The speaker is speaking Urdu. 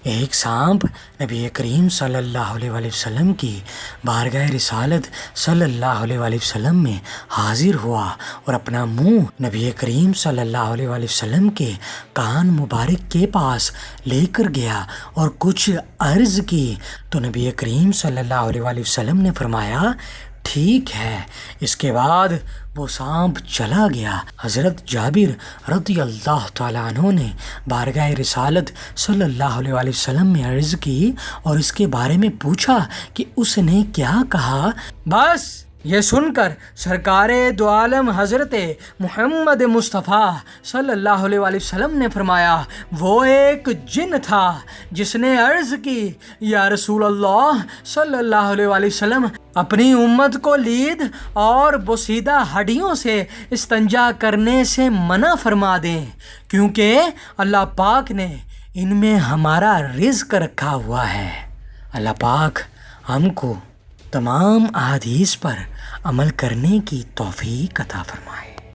ایک سانپ نبی کریم صلی اللہ علیہ وآلہ وسلم کی بارگاہ رسالت صلی اللہ علیہ وآلہ وسلم میں حاضر ہوا اور اپنا منہ نبی کریم صلی اللہ علیہ وآلہ وسلم کے کان مبارک کے پاس لے کر گیا اور کچھ عرض کی تو نبی کریم صلی اللہ علیہ وآلہ وسلم نے فرمایا ٹھیک ہے۔ اس کے بعد وہ سانپ چلا گیا۔ حضرت جابر رضی اللہ تعالیٰ عنہ نے بارگاہ رسالت صلی اللہ علیہ وآلہ وسلم میں عرض کی اور اس کے بارے میں پوچھا کہ اس نے کیا کہا۔ بس یہ سن کر سرکار دو عالم حضرت محمد مصطفیٰ صلی اللہ علیہ وآلہ وسلم نے فرمایا وہ ایک جن تھا جس نے عرض کی یا رسول اللہ صلی اللہ علیہ وآلہ وسلم اپنی امت کو لید اور بوسیدہ ہڈیوں سے استنجا کرنے سے منع فرما دیں، کیونکہ اللہ پاک نے ان میں ہمارا رزق رکھا ہوا ہے۔ اللہ پاک ہم کو تمام احادیث پر عمل کرنے کی توفیق عطا فرمائے۔